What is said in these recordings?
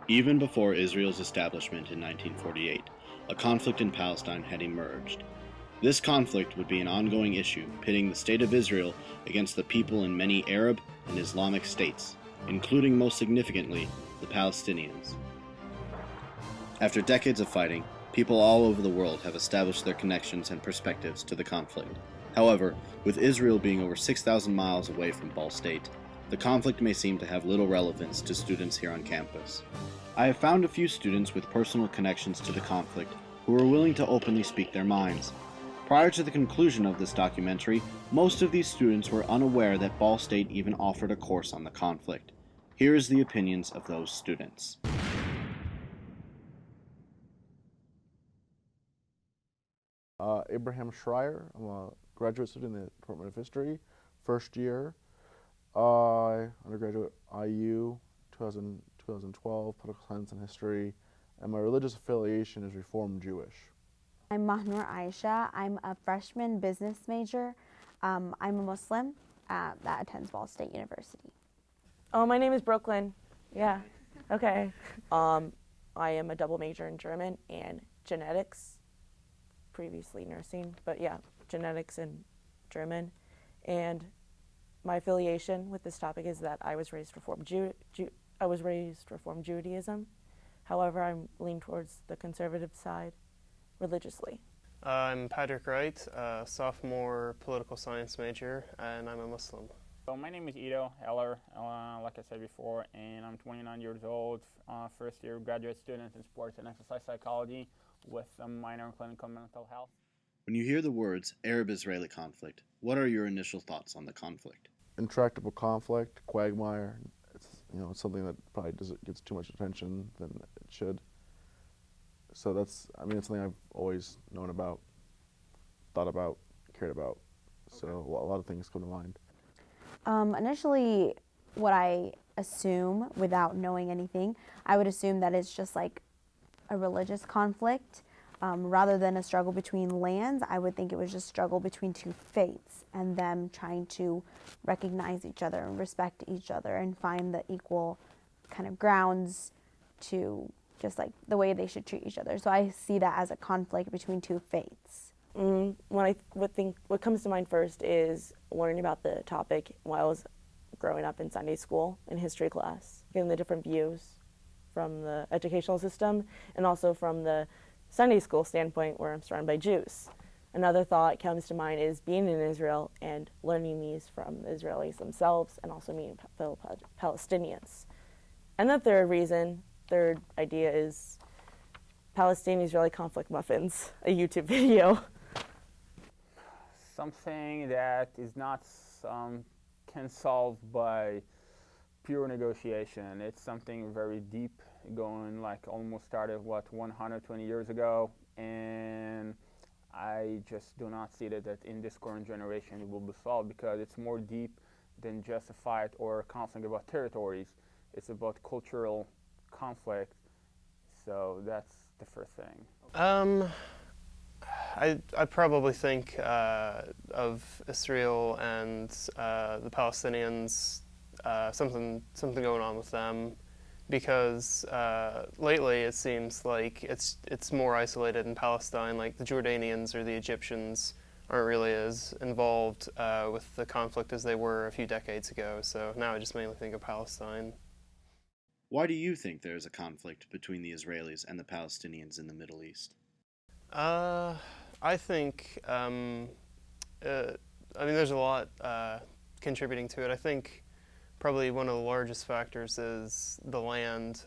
Even before Israel's establishment in 1948, a conflict in Palestine had emerged. This conflict would be an ongoing issue, pitting the State of Israel against the people in many Arab and Islamic states, including most significantly the Palestinians. After decades of fighting, people all over the world have established their connections and perspectives to the conflict. However, with Israel being over 6,000 miles away from Ball State, the conflict may seem to have little relevance to students here on campus. I have found a few students with personal connections to the conflict who are willing to openly speak their minds. Prior to the conclusion of this documentary, most of these students were unaware that Ball State even offered a course on the conflict. Here is the opinions of those students. Abraham Schreier. I'm a graduate student in the Department of History, first year. Undergraduate IU, 2012, political science and history, and my religious affiliation is Reformed Jewish. I'm Mahnur Aisha. I'm a freshman business major. I'm a Muslim that attends Ball State University. Oh, my name is Brooklyn. Yeah, okay. I am a double major in German and genetics, previously nursing, but yeah, genetics and German. And my affiliation with this topic is that I was raised Reformed Reformed Judaism. However, I'm lean towards the conservative side religiously. I'm Patrick Wright, a sophomore political science major, and I'm a Muslim. So my name is Ido Heller, like I said before, and I'm 29 years old, first year graduate student in sports and exercise psychology with a minor in clinical mental health. When you hear the words Arab-Israeli conflict, what are your initial thoughts on the conflict? Intractable conflict, quagmire. It's something that probably gets too much attention than it should. So it's something I've always known about, thought about, cared about. So a lot of things come to mind. Initially, what I assume, without knowing anything, I would assume that it's just like a religious conflict. Rather than a struggle between lands, I would think it was just a struggle between two faiths and them trying to recognize each other and respect each other and find the equal kind of grounds to just like the way they should treat each other. So I see that as a conflict between two faiths. What comes to mind first is learning about the topic while I was growing up in Sunday school in history class, getting the different views from the educational system and also from the Sunday school standpoint where I'm surrounded by Jews. Another thought comes to mind is being in Israel and learning these from the Israelis themselves and also meeting fellow Palestinians. And the third idea is Palestinian-Israeli conflict muffins, a YouTube video. Something that is not can solve by pure negotiation. It's something very deep, going like almost started 120 years ago, and I just do not see that in this current generation it will be solved because it's more deep than just a fight or a conflict about territories. It's about cultural conflict. So that's the first thing. I probably think of Israel and the Palestinians, something going on with them, because lately it seems like it's more isolated in Palestine. Like the Jordanians or the Egyptians aren't really as involved with the conflict as they were a few decades ago. So now I just mainly think of Palestine. Why do you think there is a conflict between the Israelis and the Palestinians in the Middle East? I think, there's a lot contributing to it. I think probably one of the largest factors is the land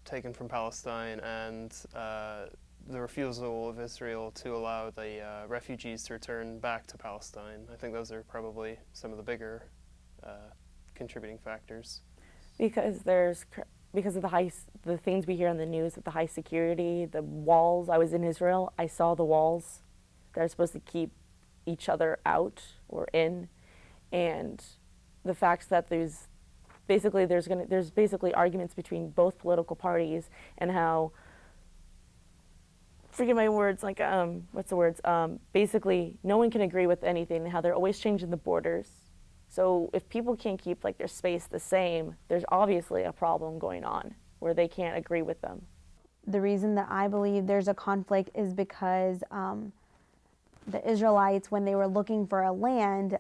taken from Palestine and the refusal of Israel to allow the refugees to return back to Palestine. I think those are probably some of the bigger contributing factors. Because of the things we hear on the news with the high security, the walls. I was in Israel. I saw the walls that are supposed to keep each other out or in, and the fact that there's basically arguments between both political parties and how, forget my words, like basically no one can agree with anything. How they're always changing the borders. So if people can't keep like their space the same, there's obviously a problem going on. where they can't agree with them? The reason that I believe there's a conflict is because the Israelites, when they were looking for a land,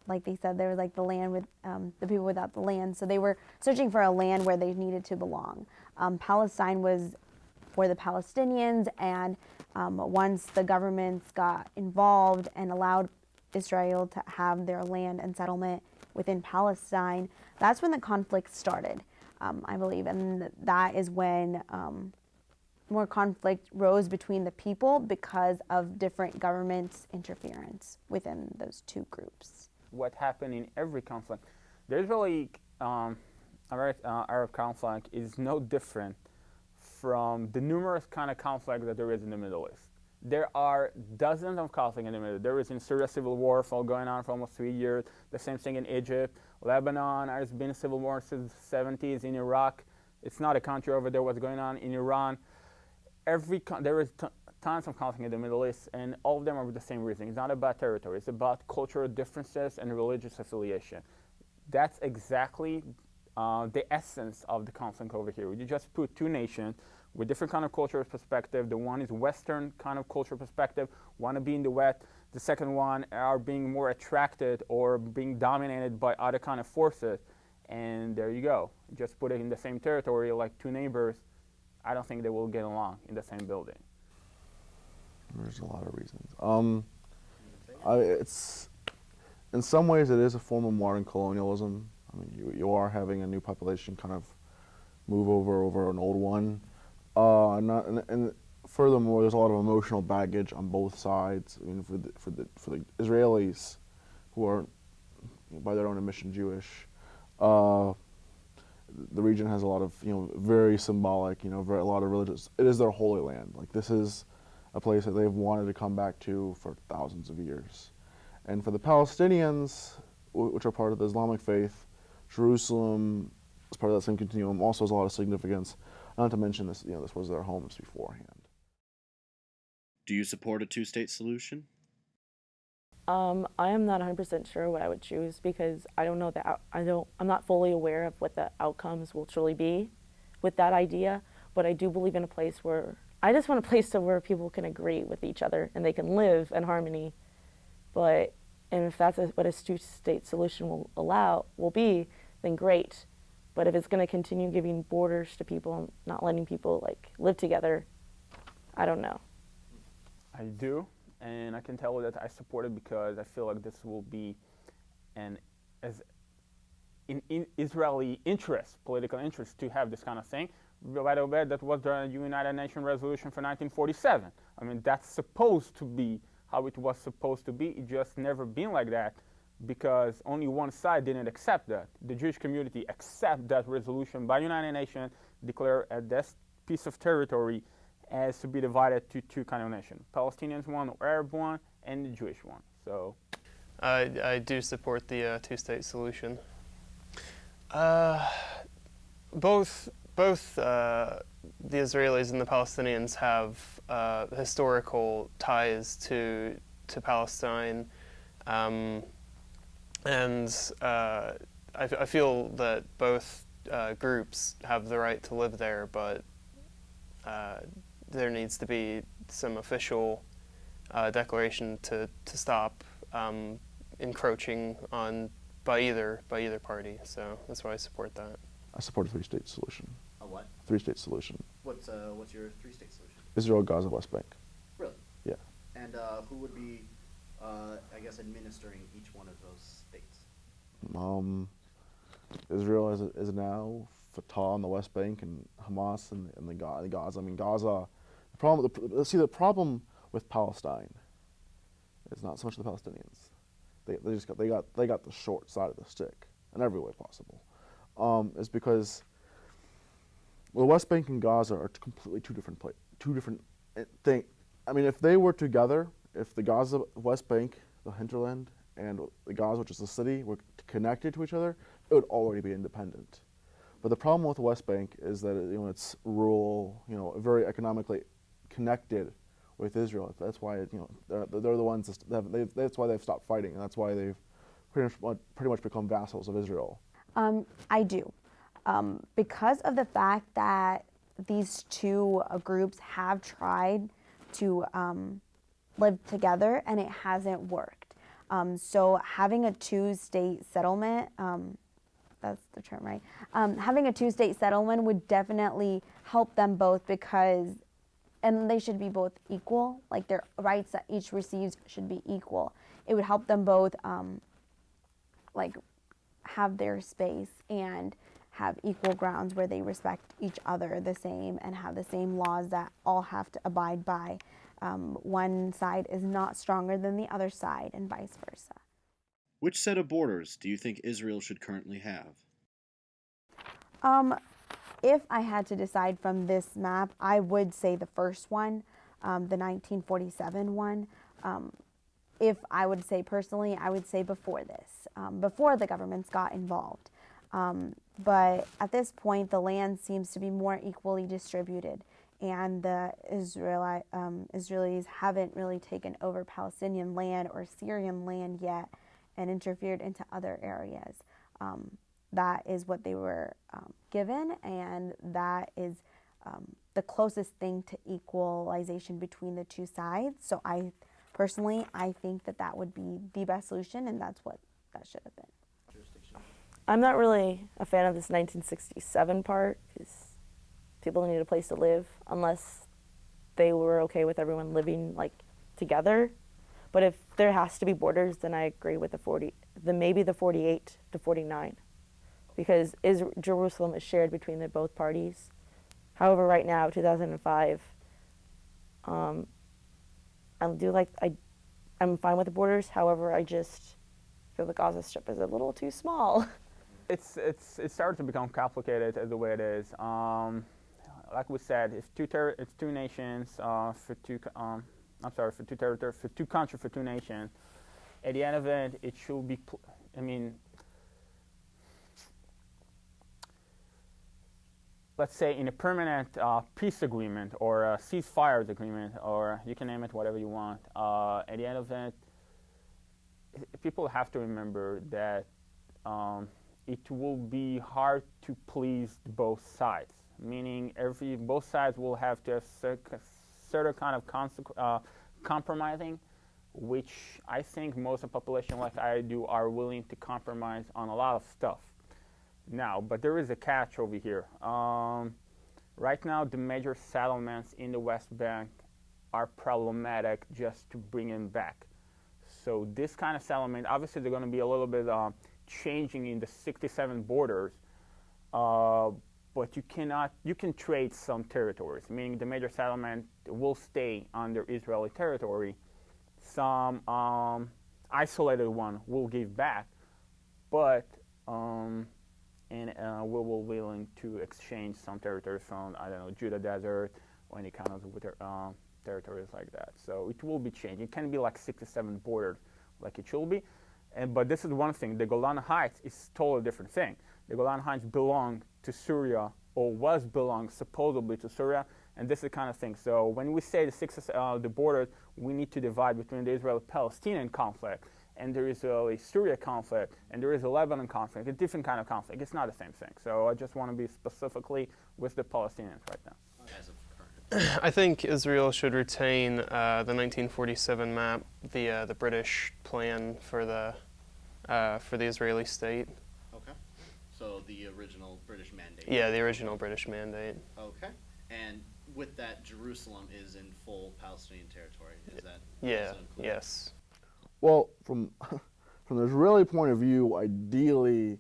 like they said, there was like the land with the people without the land. So they were searching for a land where they needed to belong. Palestine was for the Palestinians, and once the governments got involved and allowed Israel to have their land and settlement within Palestine, that's when the conflict started, I believe. And that is when more conflict rose between the people because of different governments' interference within those two groups. What happened in every conflict, there's really Arab conflict is no different from the numerous kind of conflict that there is in the Middle East. There are dozens of conflicts in the Middle East. There is in Syria civil war going on for almost 3 years. The same thing in Egypt, Lebanon. There's been a civil war since the 70s in Iraq. It's not a country over there. What's going on in Iran? There is tons of conflict in the Middle East, and all of them are for the same reason. It's not about territory. It's about cultural differences and religious affiliation. That's exactly the essence of the conflict over here. You just put two nations with different kind of cultural perspective. The one is Western kind of cultural perspective, want to be in the West. The second one are being more attracted or being dominated by other kind of forces. And there you go. Just put it in the same territory like two neighbors. I don't think they will get along in the same building. There's a lot of reasons. It's in some ways it is a form of modern colonialism. I mean, you are having a new population kind of move over an old one. And furthermore, there's a lot of emotional baggage on both sides. I mean, for the Israelis, who are by their own admission Jewish, the region has a lot of very symbolic, a lot of religious. It is their holy land. Like, this is a place that they've wanted to come back to for thousands of years. And for the Palestinians, which are part of the Islamic faith, Jerusalem, as part of that same continuum, also has a lot of significance. Not to mention this, this was their homes beforehand. Do you support a two-state solution? I am not 100% sure what I would choose because I don't know I'm not fully aware of what the outcomes will truly be with that idea. But I do believe in a place where I just want a place where people can agree with each other and they can live in harmony. And if that's what a two-state solution will be, then great. But if it's going to continue giving borders to people and not letting people live together, I don't know. I do, and I can tell you that I support it because I feel like this will be in Israeli interest, political interest, to have this kind of thing. By the way, that was the United Nations resolution for 1947. I mean, that's supposed to be how it was supposed to be. It just never been like that because only one side didn't accept that. The Jewish community accept that resolution by United Nations, declare this piece of territory as to be divided to two kind of nations: Palestinians one, or Arab one, and the Jewish one. So, I do support the two-state solution. Both the Israelis and the Palestinians have historical ties to Palestine, and I feel that both groups have the right to live there, but there needs to be some official declaration to stop encroaching on by either party. So that's why I support that. I support a three-state solution. A what? Three-state solution. What's your three-state solution? Israel, Gaza, West Bank. Really? Yeah. And who would be, administering each one of those states? Israel is now Fatah on the West Bank and Hamas and the Gaza. I mean, Gaza. The problem with Palestine is not so much the Palestinians. They got the short side of the stick in every way possible. Is because the West Bank and Gaza are completely two different things. I mean, if they were together, if the Gaza, West Bank, the hinterland, and the Gaza, which is the city, were connected to each other, it would already be independent. But the problem with the West Bank is that it's rural, very economically connected with Israel. That's why they're the ones that's why they've stopped fighting, and that's why they've pretty much become vassals of Israel. I do. Because of the fact that these two groups have tried to live together and it hasn't worked. So having a two-state settlement, that's the term, right? Having a two-state settlement would definitely help them both because, and they should be both equal, like their rights that each receives should be equal. It would help them both like have their space and have equal grounds where they respect each other the same and have the same laws that all have to abide by. One side is not stronger than the other side and vice versa. Which set of borders do you think Israel should currently have? If I had to decide from this map, I would say the first one, the 1947 one. If I would say personally, I would say before this, before the governments got involved. But at this point, the land seems to be more equally distributed, and the Israelis haven't really taken over Palestinian land or Syrian land yet and interfered into other areas. That is what they were given, and that is the closest thing to equalization between the two sides. So personally, I think that that would be the best solution, and that's what that should have been. I'm not really a fan of this 1967 part because people need a place to live unless they were okay with everyone living like together. But if there has to be borders, then I agree with maybe the 48 to 49, because Jerusalem is shared between the both parties. However, right now, 2005, I'm fine with the borders. However, I just feel the Gaza Strip is a little too small. It's started to become complicated the way it is. Like we said, it's two nations for two territories, for two countries, for two nations. At the end of it, it should be. Let's say in a permanent peace agreement or a ceasefire agreement, or you can name it whatever you want. At the end of it, people have to remember that it will be hard to please both sides. Meaning, both sides will have to have certain kind of compromising, which I think most of the population, like I do, are willing to compromise on a lot of stuff. Now, but there is a catch over here. Right now, the major settlements in the West Bank are problematic just to bring them back. So this kind of settlement, obviously they're going to be a little bit changing in the 67 borders, but you can trade some territories, meaning the major settlement will stay under Israeli territory. Some isolated one will give back, but we will willing to exchange some territories from, I don't know, Judah Desert or any kind of territories like that. So it will be changing. It can be like 67 borders like it should be. But this is one thing. The Golan Heights is a totally different thing. The Golan Heights belong to Syria, or belong supposedly to Syria, and this is the kind of thing. So when we say the borders, we need to divide between the Israeli-Palestinian conflict and the Israeli-Syria conflict, and there is a Lebanon conflict, a different kind of conflict. It's not the same thing. So I just want to be specifically with the Palestinians right now. I think Israel should retain the 1947 map, the British plan for the Israeli state. Okay. So the original British mandate. Yeah, the original British mandate. Okay. And with that, Jerusalem is in full Palestinian territory. Is that Yeah. also included? Yes. Well, from the Israeli point of view, ideally,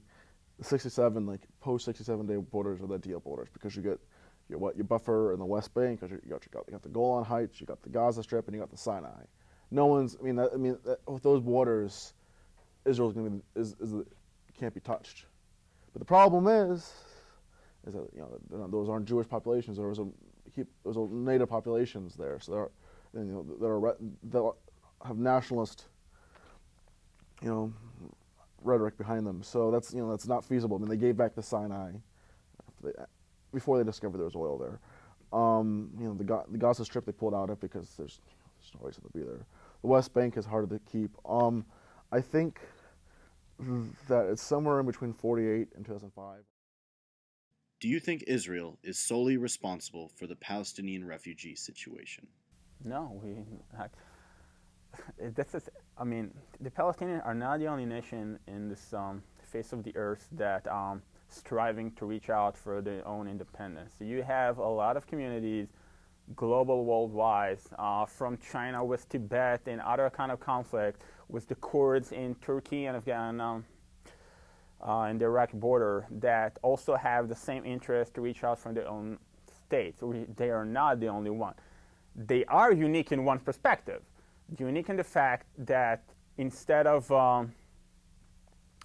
the 67, like post-67 day borders are the ideal borders because you get your buffer in the West Bank, because you got the Golan Heights, you got the Gaza Strip, and you got the Sinai. No one's. With those borders, Israel's going to can't be touched. But the problem is that those aren't Jewish populations. Those are native populations there. So they'll have nationalist, rhetoric behind them. So that's not feasible. They gave back the Sinai before they discovered there was oil there. The Gaza Strip they pulled out of because there's no reason to be there. The West Bank is harder to keep. I think that it's somewhere in between 48 and 2005. Do you think Israel is solely responsible for the Palestinian refugee situation? No, this is, I mean, the Palestinians are not the only nation in this face of the earth that striving to reach out for their own independence. You have a lot of communities, global, worldwide, from China with Tibet and other kind of conflict, with the Kurds in Turkey and Afghanistan, and the Iraqi border, that also have the same interest to reach out from their own states. They are not the only one. They are unique in one perspective. Unique in the fact that instead of,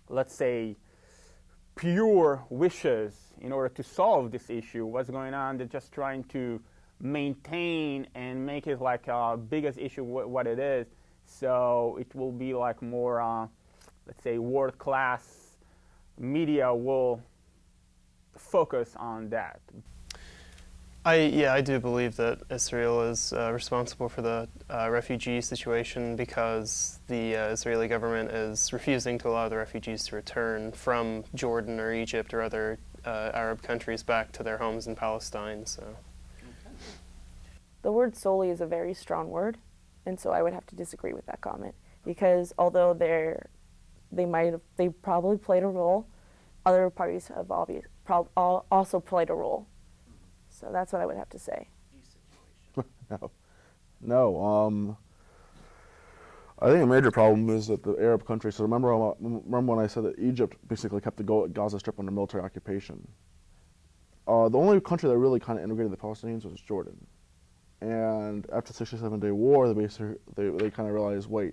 let's say, pure wishes in order to solve this issue, what's going on, they're just trying to maintain and make it like a biggest issue what it is. So it will be like more, let's say, world-class media will focus on that. I do believe that Israel is responsible for the refugee situation because the Israeli government is refusing to allow the refugees to return from Jordan or Egypt or other Arab countries back to their homes in Palestine. So, The word solely is a very strong word, and so I would have to disagree with that comment, because although they probably played a role, other parties have also played a role. So that's what I would have to say. No. I think a major problem is that the Arab countries. So remember when I said that Egypt basically kept the Gaza Strip under military occupation. The only country that really kind of integrated the Palestinians was Jordan. And after the 67-day war, they kind of realized, wait,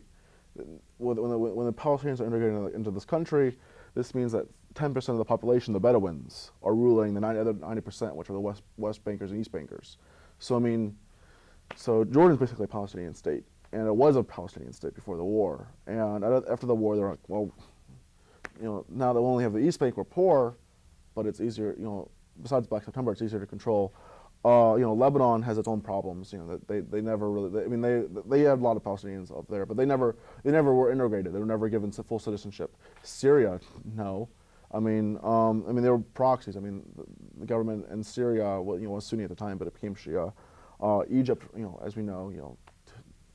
when the Palestinians are integrated into this country, this means that 10% of the population, the Bedouins, are ruling the other 90%, which are the West Bankers and East Bankers. So so Jordan's basically a Palestinian state, and it was a Palestinian state before the war. And after the war, they're like, well, now they only have the East Bank, we're poor, but it's easier, besides Black September, it's easier to control. Lebanon has its own problems. That they never really. They had a lot of Palestinians up there, but they never were integrated. They were never given full citizenship. Syria, no. They were proxies. The government in Syria, was Sunni at the time, but it became Shia. Egypt, as we know,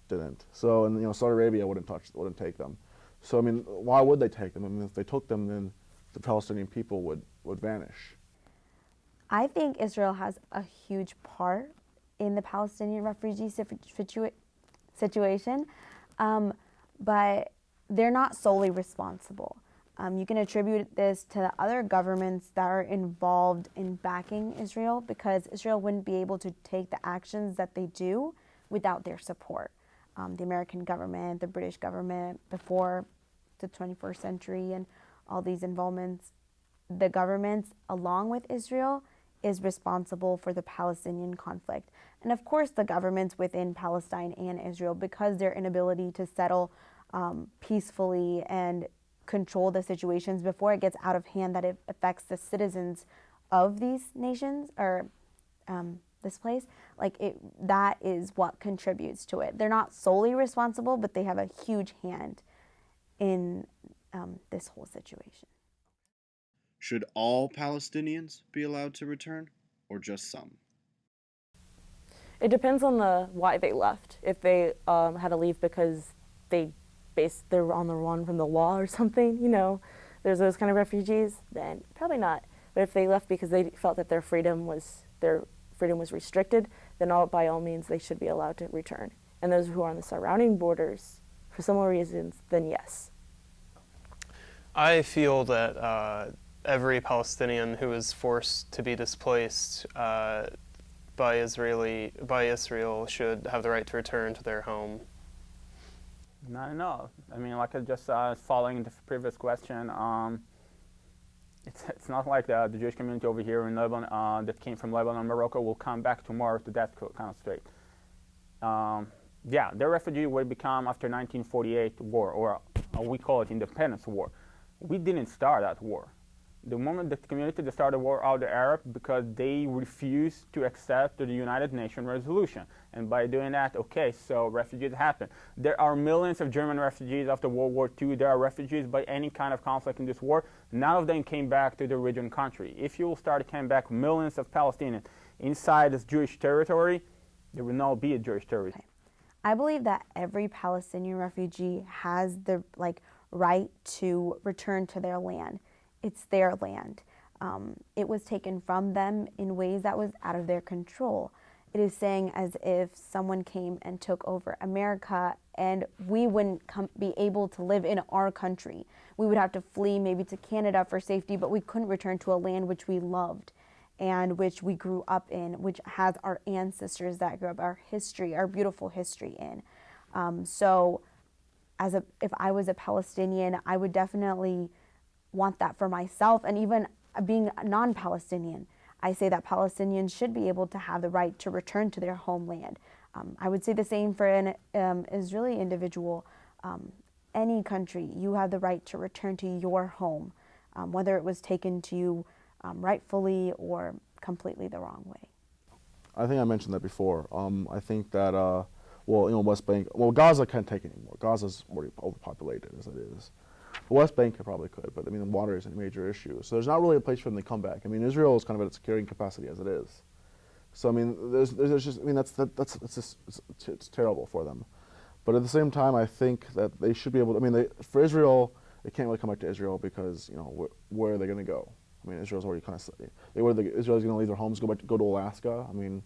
didn't. So, and Saudi Arabia wouldn't take them. So, why would they take them? If they took them, then the Palestinian people would vanish. I think Israel has a huge part in the Palestinian refugee situation, but they're not solely responsible. You can attribute this to the other governments that are involved in backing Israel, because Israel wouldn't be able to take the actions that they do without their support. The American government, the British government before the 21st century, and all these involvements, the governments, along with Israel, is responsible for the Palestinian conflict. And of course the governments within Palestine and Israel, because their inability to settle peacefully and control the situations before it gets out of hand that it affects the citizens of these nations or this place, that is what contributes to it. They're not solely responsible, but they have a huge hand in this whole situation. Should all Palestinians be allowed to return, or just some? It depends on why they left. If they had to leave because they're on the run from the law or something, there's those kind of refugees, then probably not. But if they left because they felt that their freedom was restricted, then by all means they should be allowed to return. And those who are on the surrounding borders, for similar reasons, then yes. I feel that every Palestinian who is forced to be displaced by Israel should have the right to return to their home. Not enough. Like I just following the previous question, it's not like the Jewish community over here in Lebanon that came from Lebanon and Morocco will come back tomorrow to that kind of state. Their refugee will become after 1948 war, or we call it independence war. We didn't start that war. The moment the community that started war out the Arab because they refused to accept the United Nations resolution. And by doing that, okay, so refugees happen. There are millions of German refugees after World War II. There are refugees by any kind of conflict in this war. None of them came back to the original country. If you start to come back millions of Palestinians inside this Jewish territory, there will not be a Jewish territory. Okay. I believe that every Palestinian refugee has the right to return to their land. It's their land. It was taken from them in ways that was out of their control. It is saying as if someone came and took over America and we wouldn't be able to live in our country. We would have to flee maybe to Canada for safety, but we couldn't return to a land which we loved and which we grew up in, which has our ancestors that grew up, our history, our beautiful history in. So if I was a Palestinian, I would definitely want that for myself, and even being non-Palestinian, I say that Palestinians should be able to have the right to return to their homeland. I would say the same for an Israeli individual. Any country, you have the right to return to your home, whether it was taken to you rightfully or completely the wrong way. I think I mentioned that before. I think that, West Bank, Gaza can't take it anymore. Gaza's already overpopulated as it is. The West Bank probably could, but I mean, the water is a major issue. So there's not really a place for them to come back. I mean, Israel is kind of at its carrying capacity as it is. So I mean, there's just, I mean, it's terrible for them. But at the same time, I think that they should be able to, I mean, for Israel, they can't really come back to Israel because, where are they going to go? I mean, Israel's already kind of, Israel's going to leave their homes, go to Alaska. I mean,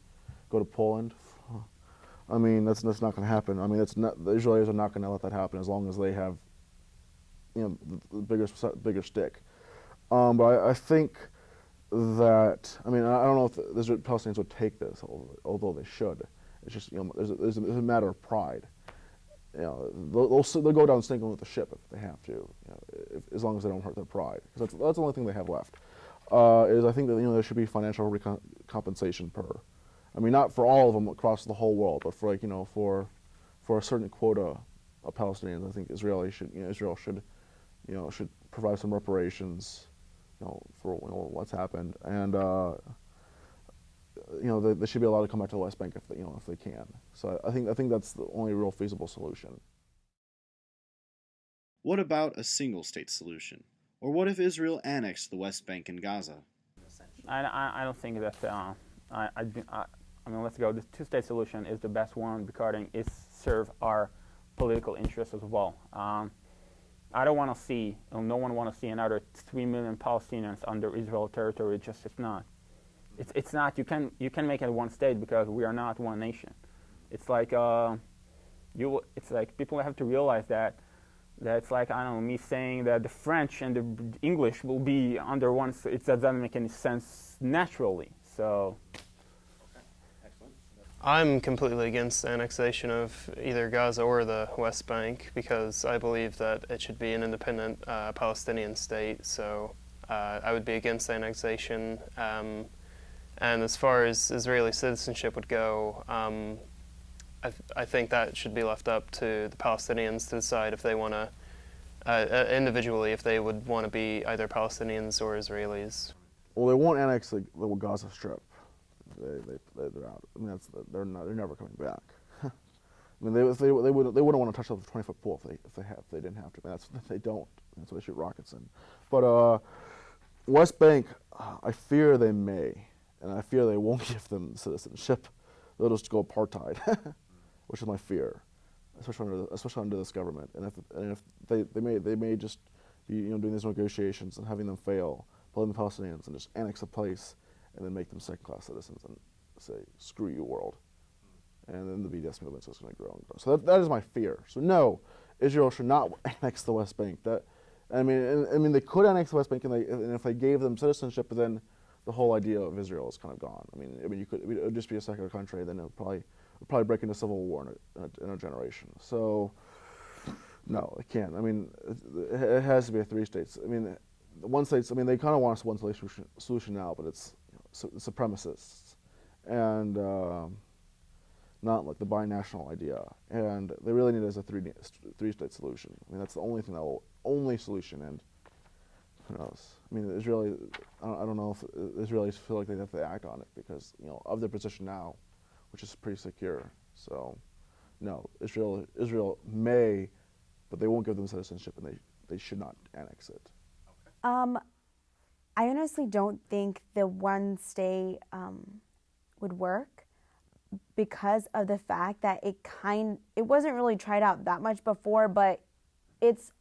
go to Poland. I mean, that's not going to happen. I mean, the Israelis are not going to let that happen as long as they have, the bigger stick. But I think that, I mean, I don't know if the Palestinians would take this, although they should. It's just, there's a matter of pride. They'll go down sinking with the ship if they have to, as long as they don't hurt their pride. Because that's the only thing they have left. Is I think that there should be financial compensation per. I mean, not for all of them across the whole world, but for for a certain quota of Palestinians. I think Israel should provide some reparations, for what's happened, and they should be allowed to come back to the West Bank if they can. So I think that's the only real feasible solution. What about a single-state solution? Or what if Israel annexed the West Bank and Gaza? I don't think that, I mean, let's go. The two-state solution is the best one because it serves our political interests as well. I don't want to see, no one want to see another 3 million Palestinians under Israel territory. It's not. It's not. You can make it one state because we are not one nation. It's like it's like people have to realize that it's like, I don't know, me saying that the French and the English will be under one. That doesn't make any sense naturally. So. I'm completely against the annexation of either Gaza or the West Bank because I believe that it should be an independent Palestinian state. So I would be against the annexation. And as far as Israeli citizenship would go, I think that should be left up to the Palestinians to decide if they want to, individually, if they would want to be either Palestinians or Israelis. Well, they won't annex the Gaza Strip. They're out. I mean, they're never coming back. I mean, they wouldn't want to touch the 20-foot pool if they didn't have to. I mean, they don't. That's why they shoot rockets in. But West Bank, I fear they may, and I fear they won't give them citizenship. They'll just go apartheid, which is my fear, especially under this government. And if they may just be doing these negotiations and having them fail, blame the Palestinians and just annex the place. And then make them second-class citizens and say, screw you, world. And then the BDS movement is going to grow and grow. So that is my fear. So no, Israel should not annex the West Bank. I mean, they could annex the West Bank, and if they gave them citizenship, then the whole idea of Israel is kind of gone. I mean, it would just be a secular country, then it would probably break into civil war in a generation. So no, it can't. I mean, it has to be a three states. I mean, the one states. I mean, they kind of want us one solution now, but it's supremacists, and not like the binational idea. And they really need it as a three-state solution. I mean, that's the only solution. And who knows? I mean, I don't know if Israelis feel like they have to act on it because, of their position now, which is pretty secure. So, no, Israel may, but they won't give them citizenship, and they should not annex it. I honestly don't think the one state would work because of the fact that it wasn't really tried out that much before, but it's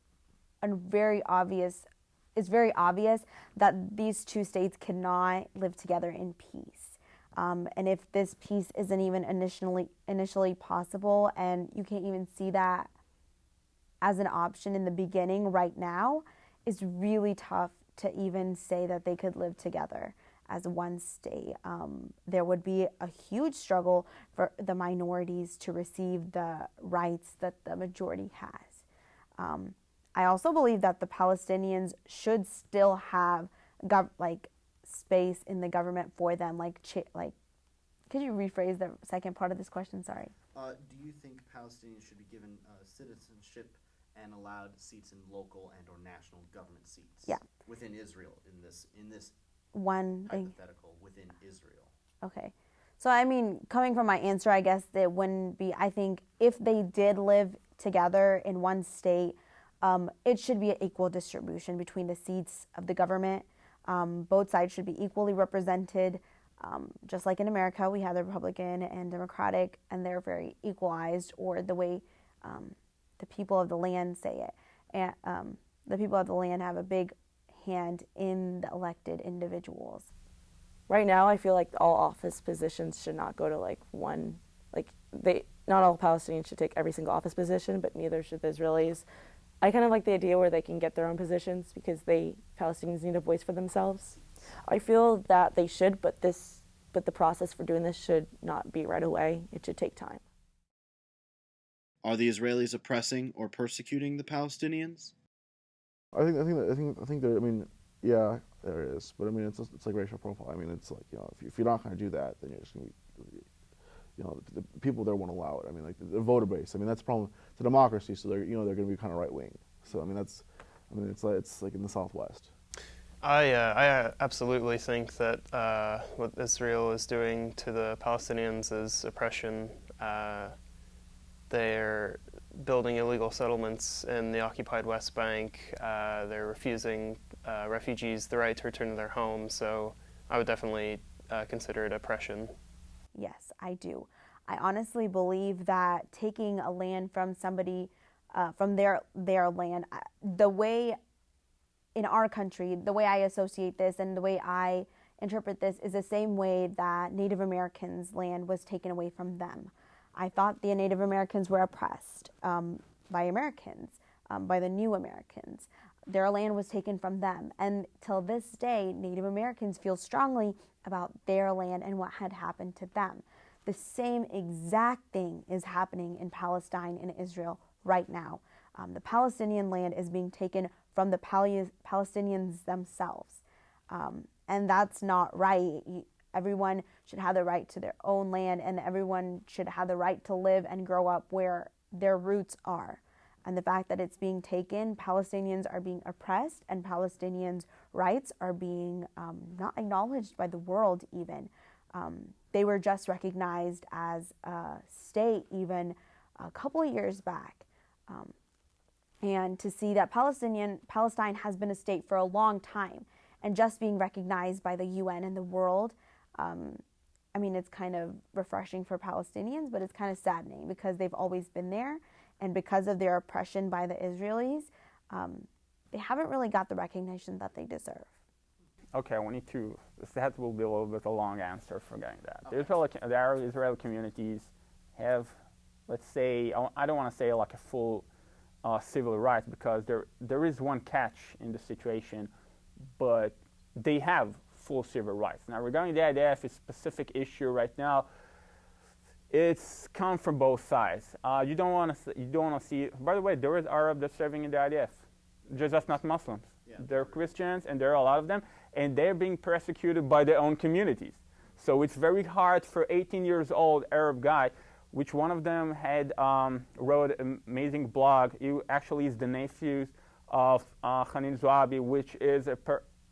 very obvious that these two states cannot live together in peace. And if this peace isn't even initially possible, and you can't even see that as an option in the beginning right now, it's really tough to even say that they could live together as one state. There would be a huge struggle for the minorities to receive the rights that the majority has. I also believe that the Palestinians should still have space in the government for them. Could you rephrase the second part of this question? Sorry. Do you think Palestinians should be given citizenship and allowed seats in local and or national government seats? Yeah. Within Israel in this One thing. hypothetical within Israel. Okay. So, I mean, coming from my answer, I guess that wouldn't be, I think if they did live together in one state, it should be an equal distribution between the seats of the government. Both sides should be equally represented. Just like in America, we have the Republican and Democratic, and they're very equalized, or the way the people of the land say it. And the people of the land have a big hand in the elected individuals. Right now, I feel like all office positions should not go to one. Not all Palestinians should take every single office position, but neither should the Israelis. I kind of like the idea where they can get their own positions because Palestinians need a voice for themselves. I feel that they should, but the process for doing this should not be right away. It should take time. Are the Israelis oppressing or persecuting the Palestinians? I think there. I mean, yeah, there is, but I mean, it's like racial profile. I mean, it's like if you're not going to do that, then you're just going to be, the people there won't allow it. I mean, like the voter base. I mean, that's a problem. It's a democracy, so they're going to be kind of right wing. So I mean, it's like in the Southwest. I absolutely think that what Israel is doing to the Palestinians is oppression. They're building illegal settlements in the occupied West Bank. They're refusing refugees the right to return to their homes. So I would definitely consider it oppression. Yes, I do. I honestly believe that taking a land from somebody, from their land, the way in our country, the way I associate this and the way I interpret this is the same way that Native Americans' land was taken away from them. I thought the Native Americans were oppressed by Americans, by the new Americans. Their land was taken from them. And till this day, Native Americans feel strongly about their land and what had happened to them. The same exact thing is happening in Palestine and Israel right now. The Palestinian land is being taken from the Palestinians themselves. And that's not right. Everyone should have the right to their own land, and everyone should have the right to live and grow up where their roots are. And the fact that it's being taken, Palestinians are being oppressed, and Palestinians' rights are being not acknowledged by the world even. They were just recognized as a state even a couple of years back. And to see that Palestine has been a state for a long time, and just being recognized by the UN and the world, I mean, it's kind of refreshing for Palestinians, but it's kind of saddening because they've always been there, and because of their oppression by the Israelis, they haven't really got the recognition that they deserve. Okay, that will be a little bit a long answer for getting that. Okay. The Israeli communities have, let's say, I don't want to say like a full civil rights, because there is one catch in the situation, but they have full civil rights. Now, regarding the IDF, it's a specific issue right now. It's come from both sides. You don't want to see. By the way, there is Arab that's serving in the IDF. Just not Muslims. Yeah. They're Christians, and there are a lot of them, and they're being persecuted by their own communities. So it's very hard for 18 years old Arab guy, which one of them had wrote an amazing blog. He actually is the nephew of Hanin Zouabi, which is a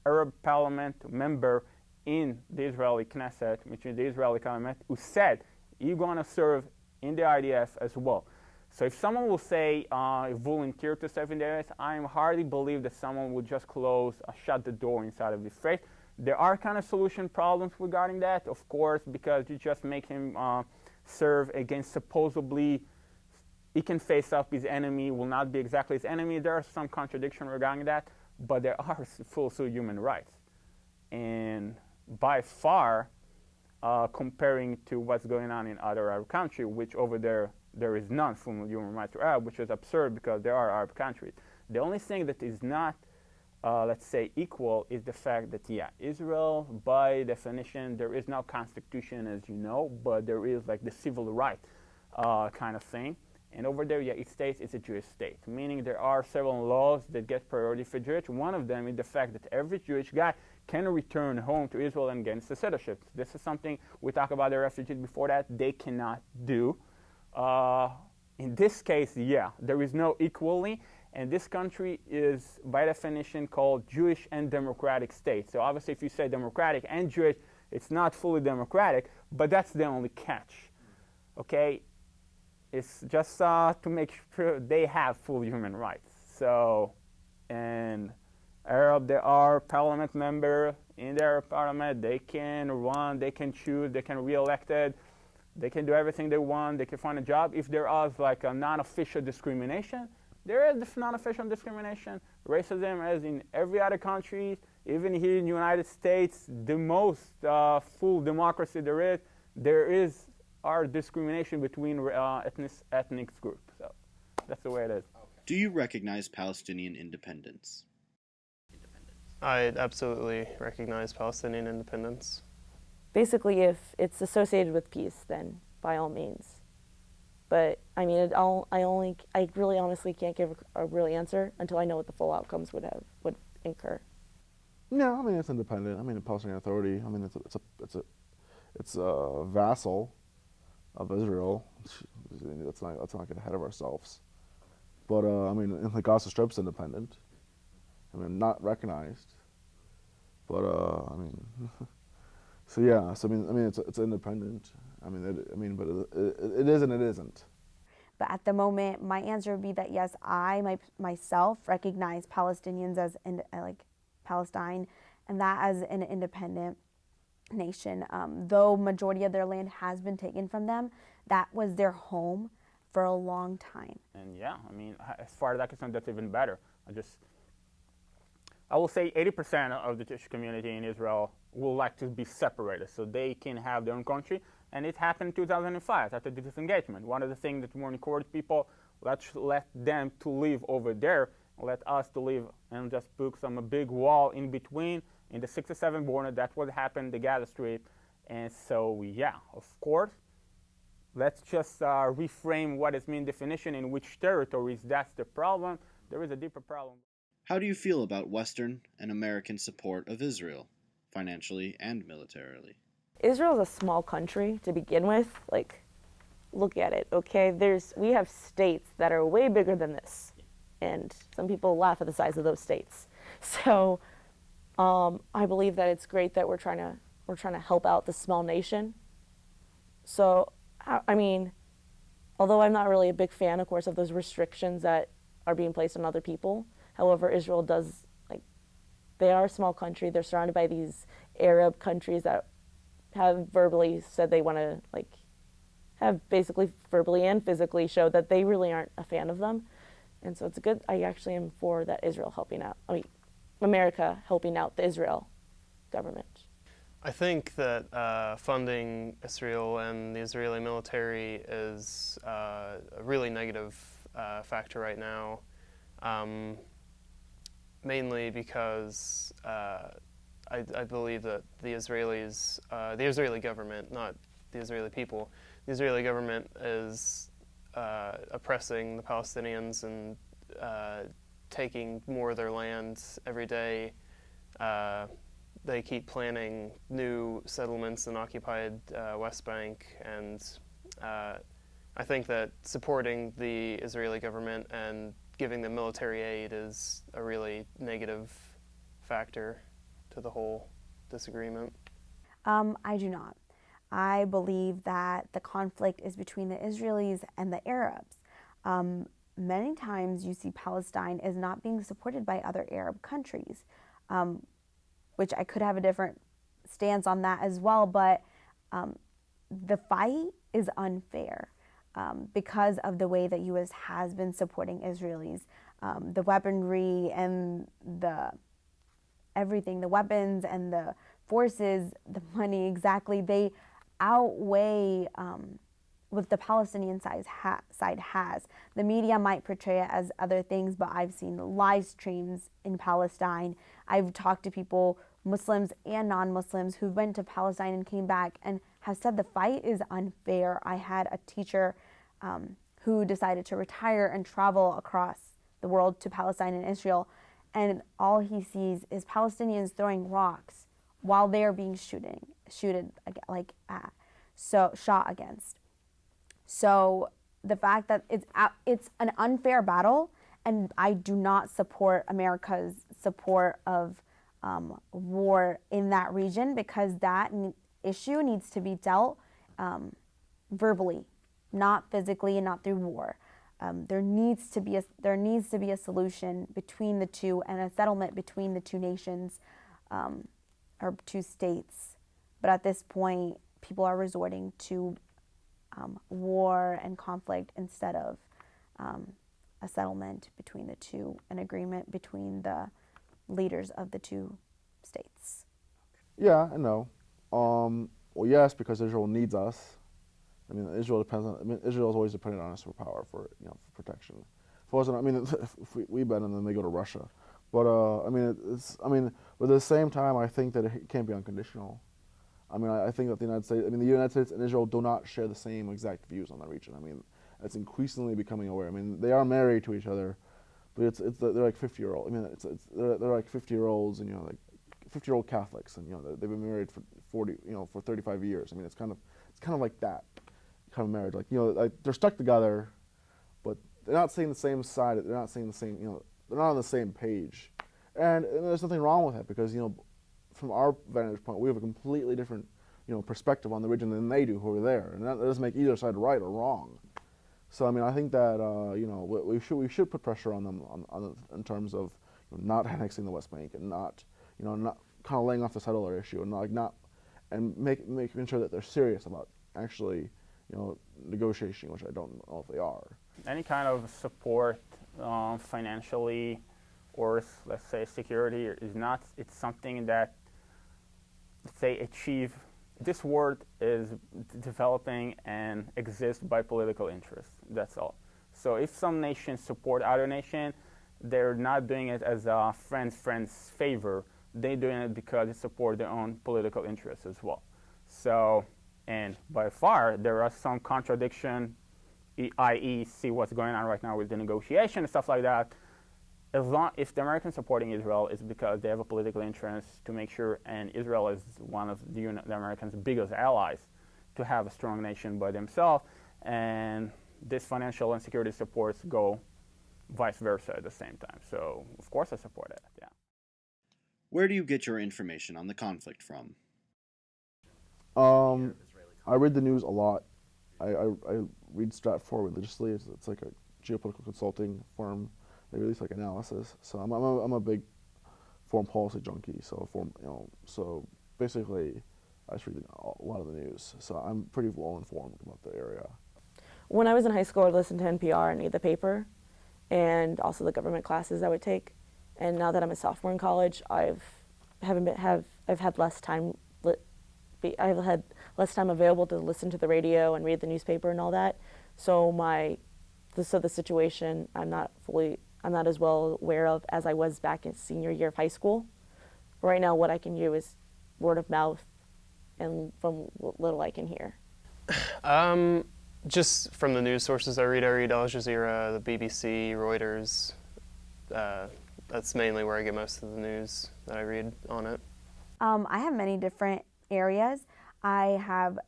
Arab parliament member in the Israeli Knesset, which is the Israeli parliament, who said you're going to serve in the IDF as well. So if someone will say volunteer to serve in the IDF, I hardly believe that someone would just shut the door inside of this faith. There are kind of solution problems regarding that, of course, because you just make him serve against supposedly he can face up his enemy, will not be exactly his enemy. There are some contradiction regarding that, but there are full human rights. And by far, comparing to what's going on in other Arab countries, which over there is none full human rights to Arab, which is absurd because there are Arab countries. The only thing that is not, let's say, equal is the fact that, yeah, Israel, by definition, there is no constitution, as you know, but there is like the civil right kind of thing. And over there, yeah, it states it's a Jewish state, meaning there are several laws that get priority for Jewish. One of them is the fact that every Jewish guy can return home to Israel and gain citizenship. This is something we talked about the refugees before that they cannot do. In this case, yeah, there is no equality, and this country is by definition called Jewish and democratic state. So obviously if you say democratic and Jewish, it's not fully democratic, but that's the only catch, okay? It's just to make sure they have full human rights. So, and Arab, there are parliament members in their parliament. They can run, they can choose, they can be re-elected. They can do everything they want. They can find a job. If there is like a non-official discrimination, there is this non-official discrimination. Racism, as in every other country, even here in the United States, the most full democracy there is our discrimination between ethnic groups. So that's the way it is. Do you recognize Palestinian independence? I absolutely recognize Palestinian independence. Basically, if it's associated with peace, then by all means. But I mean, I really honestly can't give a real answer until I know what the full outcomes would incur. No, I mean it's independent. I mean the Palestinian Authority. I mean it's a vassal of Israel. Let's not get ahead of ourselves. But I mean, the Gaza Strip's independent. I mean, not recognized. But I mean, so yeah. So I mean, it's independent. I mean, but it is and it isn't. But at the moment, my answer would be that yes, I myself recognize Palestinians as like Palestine, and that as an independent nation. Though majority of their land has been taken from them, that was their home for a long time. And yeah, I mean, as far as I'm concerned, that's even better. I will say 80% of the Jewish community in Israel would like to be separated so they can have their own country. And it happened in 2005 after the disengagement. One of the things that we encourage people, let's let them to live over there, let us to live and just put a big wall in between in the 67 border. That's what happened, the Gaza Strip. And so, yeah, of course, let's just reframe what is mean definition in which territories. That's the problem. There is a deeper problem. How do you feel about Western and American support of Israel, financially and militarily? Israel is a small country to begin with. Like, look at it, okay? We have states that are way bigger than this, and some people laugh at the size of those states. So, I believe that it's great that we're trying to help out the small nation. So, I mean, although I'm not really a big fan, of course, of those restrictions that are being placed on other people. However, Israel does, like, they are a small country. They're surrounded by these Arab countries that have verbally said they want to, like, have basically verbally and physically showed that they really aren't a fan of them. And so it's good. I actually am for that Israel helping out. I mean, America helping out the Israel government. I think that funding Israel and the Israeli military is a really negative factor right now. Mainly because I believe that the Israeli government, not the Israeli people, the Israeli government is oppressing the Palestinians and taking more of their land every day. They keep planning new settlements in occupied West Bank, and I think that supporting the Israeli government and giving them military aid is a really negative factor to the whole disagreement. I do not. I believe that the conflict is between the Israelis and the Arabs. Many times you see Palestine is not being supported by other Arab countries, which I could have a different stance on that as well, but the fight is unfair because of the way that U.S. has been supporting Israelis. The weaponry and everything, the weapons and the forces, the money, exactly, they outweigh what the Palestinian side has. The media might portray it as other things, but I've seen live streams in Palestine. I've talked to people, Muslims and non-Muslims, who went to Palestine and came back and have said the fight is unfair. I had a teacher who decided to retire and travel across the world to Palestine and Israel, and all he sees is Palestinians throwing rocks while they're being shot against. So the fact that it's an unfair battle, and I do not support America's support of war in that region, because that issue needs to be dealt verbally, not physically, and not through war. There needs to be a solution between the two, and a settlement between the two nations or two states. But at this point, people are resorting to war and conflict instead of a settlement between the two, an agreement between the leaders of the two states. Yeah, I know. Well, yes, because Israel needs us. I mean, Israel is always dependent on us for power, for protection. If it wasn't, I mean, if we bend and then they go to Russia. But but at the same time, I think that it can't be unconditional. I mean, I think that the United States and Israel do not share the same exact views on that region. I mean, it's increasingly becoming aware. I mean, they are married to each other, but they're like 50-year-old. I mean, they're like 50-year-olds, and like 50-year-old Catholics, and they've been married for 35 years. I mean, it's kind of like that kind of marriage. Like they're stuck together, but they're not saying the same side. They're not saying the same. They're not on the same page, and there's nothing wrong with it, because from our vantage point, we have a completely different, perspective on the region than they do who are there, and that doesn't make either side right or wrong. So I mean, I think that we should put pressure on them in terms of not annexing the West Bank, and not kind of laying off the settler issue, and making sure that they're serious about actually negotiation, which I don't know if they are. Any kind of support financially, or let's say security, is not. It's something that, let's say, achieve. This world is developing and exists by political interest. That's all. So if some nations support other nation, they're not doing it as a friend's favor. They're doing it because they support their own political interests as well. So, and by far, there are some contradiction, i.e. see what's going on right now with the negotiation and stuff like that. If the Americans supporting Israel, it's because they have a political interest to make sure, and Israel is one of the Americans' biggest allies, to have a strong nation by themselves, and this financial and security supports go vice versa at the same time. So, of course, I support it, yeah. Where do you get your information on the conflict from? I read the news a lot. I read Stratfor religiously. It's like a geopolitical consulting firm. They release like analysis. So I'm a big foreign policy junkie. So basically, I just read a lot of the news. So I'm pretty well informed about the area. When I was in high school, I listened to NPR and read the paper, and also the government classes I would take. And now that I'm a sophomore in college, I've had less time. I've had less time available to listen to the radio and read the newspaper and all that. So the situation I'm not as well aware of as I was back in senior year of high school. Right now, what I can do is word of mouth, and from what little I can hear. Just from the news sources I read Al Jazeera, the BBC, Reuters. That's mainly where I get most of the news that I read on it. I have many different areas. I have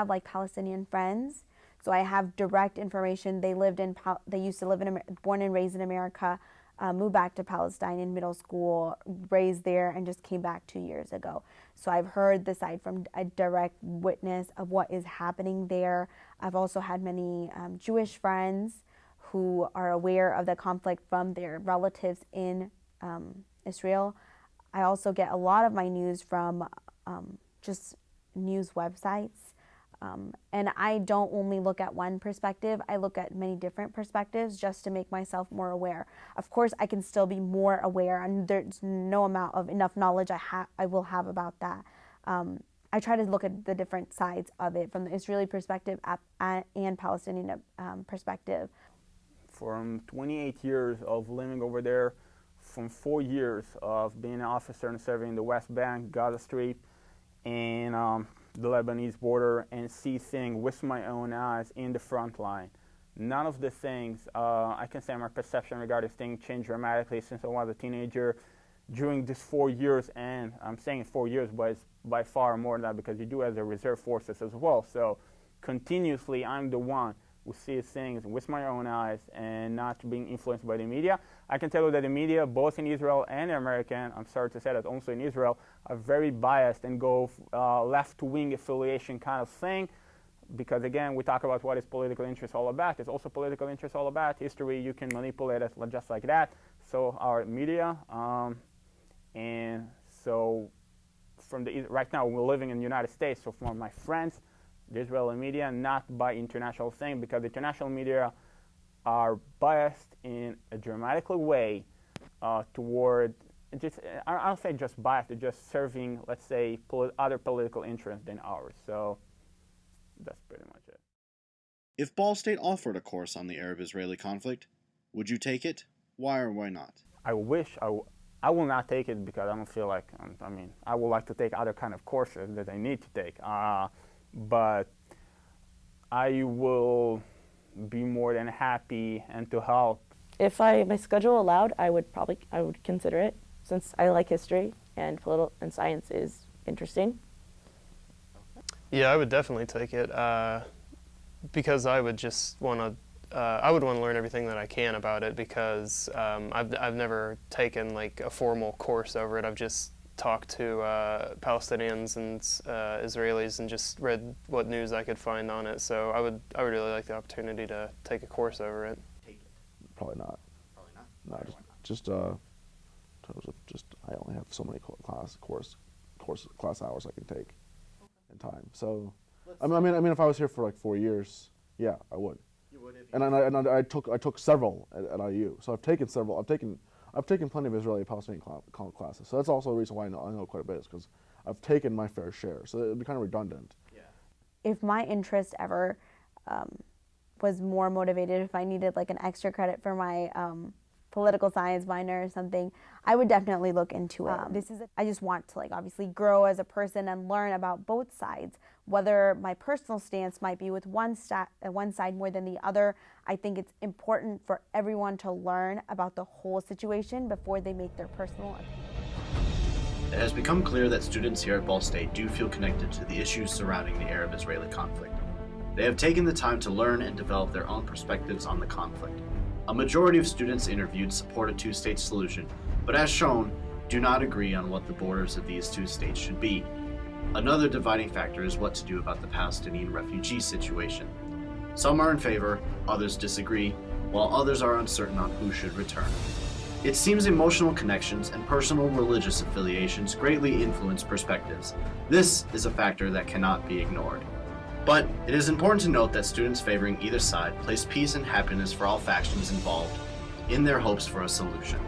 like Palestinian friends, So I have direct information. They used to live born and raised in America, moved back to Palestine in middle school, raised there, and just came back 2 years ago. So I've heard the side from a direct witness of what is happening there. I've also had many Jewish friends who are aware of the conflict from their relatives in Israel. I also get a lot of my news from just news websites. And I don't only look at one perspective, I look at many different perspectives just to make myself more aware. Of course, I can still be more aware, and there's no amount of enough knowledge I will have about that. I try to look at the different sides of it from the Israeli perspective and Palestinian perspective. From 28 years of living over there, from 4 years of being an officer and serving in the West Bank, Gaza Strip, and the Lebanese border, and see things with my own eyes in the front line. None of the things, I can say my perception regarding things changed dramatically since I was a teenager. During these 4 years, and I'm saying 4 years, but it's by far more than that because you do as a reserve forces as well. So continuously, I'm the one who sees things with my own eyes and not being influenced by the media. I can tell you that the media, both in Israel and American, I'm sorry to say that also in Israel, are very biased and go left-wing affiliation kind of thing. Because again, we talk about what is political interest all about. It's also political interest all about. History, you can manipulate it just like that. So our media, and so right now we're living in the United States, so from my friends, the Israeli media, not by international thing, because the international media are biased in a dramatically way toward just, I don't say just biased, they're just serving, let's say, other political interests than ours. So that's pretty much it. If Ball State offered a course on the Arab-Israeli conflict, would you take it? Why or why not? I wish I will not take it because I don't feel like, I would like to take other kind of courses that I need to take. But I will be more than happy and to help. If my schedule allowed, I would consider it, since I like history and political and science is interesting. Yeah, I would definitely take it because I would just want to. I would want to learn everything that I can about it because I've never taken like a formal course over it. I've just talked to Palestinians and Israelis and just read what news I could find on it. So I would really like the opportunity to take a course over it. Probably not. Probably not. No, just I only have so many class hours I can take in time. So I mean, if I was here for like 4 years, yeah, I would. You would if And I took several at IU. So I've taken several. I've taken plenty of Israeli Palestinian classes. So that's also a reason why I know quite a bit, is because I've taken my fair share. So it'd be kind of redundant. Yeah. If my interest ever was more motivated, if I needed like an extra credit for my political science minor or something, I would definitely look into it. I just want to like obviously grow as a person and learn about both sides. Whether my personal stance might be with one side more than the other, I think it's important for everyone to learn about the whole situation before they make their personal opinion. It has become clear that students here at Ball State do feel connected to the issues surrounding the Arab-Israeli conflict. They have taken the time to learn and develop their own perspectives on the conflict. A majority of students interviewed support a two-state solution, but as shown, do not agree on what the borders of these two states should be. Another dividing factor is what to do about the Palestinian refugee situation. Some are in favor, others disagree, while others are uncertain on who should return. It seems emotional connections and personal religious affiliations greatly influence perspectives. This is a factor that cannot be ignored. But it is important to note that students favoring either side place peace and happiness for all factions involved in their hopes for a solution.